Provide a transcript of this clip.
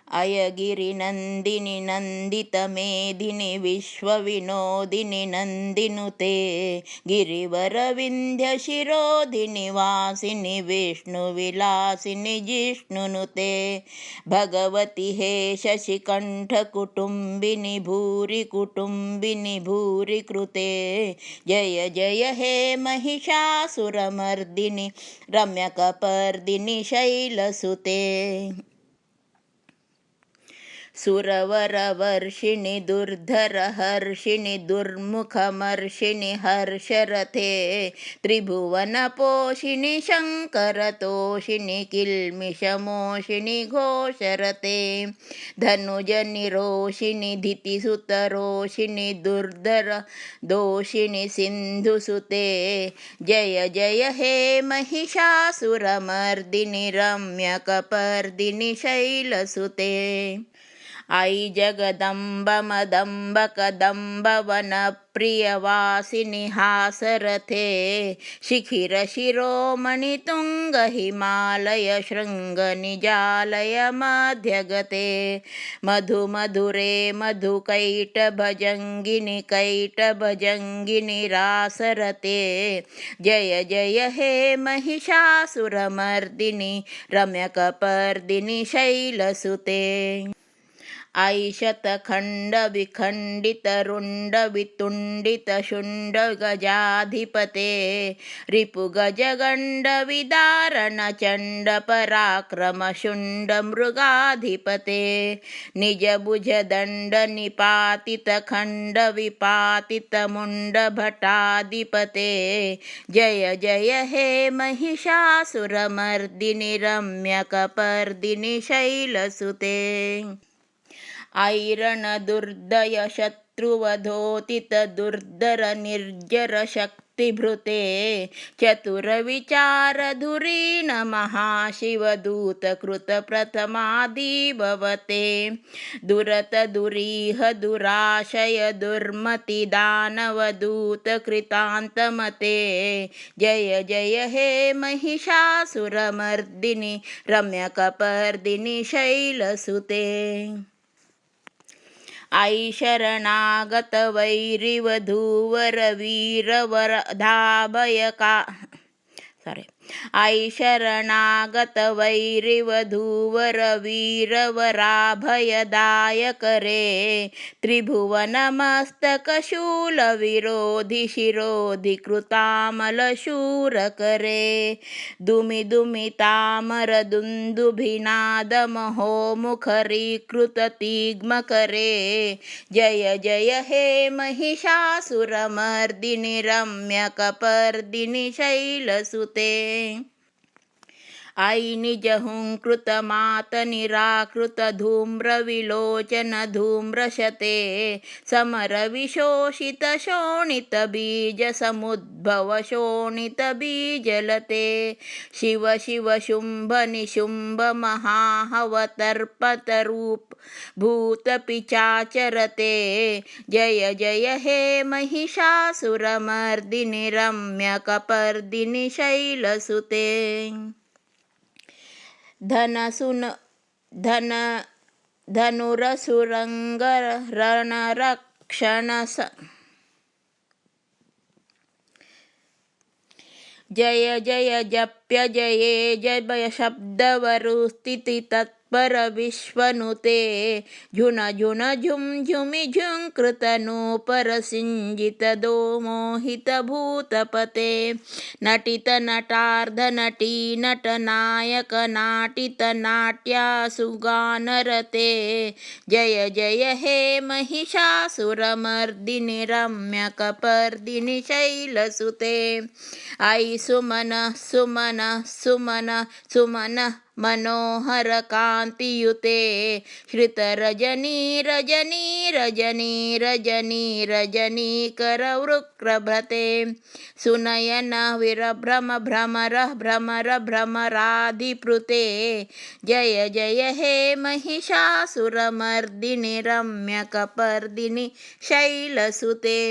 अयगिरिनन्दिनि नन्दितमेदिनि विश्वविनोदिनि नन्दिनुते गिरिवरविन्ध्यशिरोधिनि वासिनि विष्णुविलासिनि जिष्णुनुते भगवति हे शशिकण्ठकुटुम्बिनि भूरि कुटुम्बिनि भूरि कृते जय जय हे महिषासुरमर्दिनि रम्यकपर्दिनि शैलसुते सुरवरवर्षिणि दुर्धरहर्षिणि दुर्मुखमर्षिणि हर्षरथे त्रिभुवनपोषिणि शङ्करतोषिणि किल्मिषमोषिणि घोषरते धनुजनिरोषिणि धितिसुतरोषिणि दुर्धरदोषिणि सिन्धुसुते जय जय हे महिषासुरमर्दिनि रम्यकपर्दिनि शैलसुते ऐ जगदम्ब मदम्ब कदम्ब वनप्रियवासिनि हासरथे शिखिरशिरोमणि तुङ्ग हिमालय शृङ्गनिजालय मध्यगते मधुमधुरे मधुकैटभजङ्गिनि कैटभजङ्गिनि रासरते जय जय हे महिषासुरमर्दिनि रम्यकपर्दिनि शैलसुते ऐशतखण्डविखण्डितरुण्डवितुण्डितशुण्डगजाधिपते रिपुगजगण्डविदारणचण्डपराक्रमशुण्डमृगाधिपते निजभुजदण्डनिपातितखण्डविपातितमुण्डभटाधिपते जय जय हे महिषासुरमर्दिनि रम्यकपर्दिनि शैलसुते ऐरणदुर्दय शत्रुवधोतितदुर्धरनिर्जरशक्तिभृते चतुरविचारधुरीण महाशिवदूतकृतप्रथमादिभवते दुरतदुरीह दुराशय दुर्मतिदानवदूतकृतान्तमते जय जय हे महिषासुरमर्दिनि रम्यकपर्दिनि शैलसुते ऐ शरणागतवैरिवधूवरवीरवराभयदायकरे त्रिभुवनमस्तकशूलविरोधि शिरोधि कृतामलशूरकरे दुमिदुमितामरदुन्दुभिनादमहोमुखरीकृततिग्मकरे जय जय हे महिषासुरमर्दिनि रम्यकपर्दिनि शैलसुते ऐ निजहुङ्कृतमातनिराकृतधूम्रविलोचनधूम्रशते समरविशोषितशोणितबीजसमुद्भवशोणितबीजलते शिव शिव शुम्भनिशुम्भमहाहवतर्पतरूप भूतपिचाचरते जय जय हे महिषासुरमर्दिनि रम्यकपर्दिनि शैलसुते धनुरसुरङ्गरणरक्षण जय जय जप्य जये जय शब्दवरुस्थिति तत्पर विश्वनुते झुन झुन झुम झुमि झुंकृतनूपर सिंजित दो मोहित भूतपते नटित नटार्ध नटी नट नायक नाटित नाट्यासुगानरते जय जय हे महिषासुरमर्दिनि रम्यकपर्दिनि शैलसुते ऐ सुमन सुमन सुमन सुमन मनोहर कांतियुते श्रितरजनी रजनी रजनी रजनी रजनीकरवृक्रभते सुनयन विरभ्रम भ्रमर भ्रमर भ्रमराधिपृते जय जय हे महिषासुरमर्दिनि रम्यकपर्दिनि शैलसुते।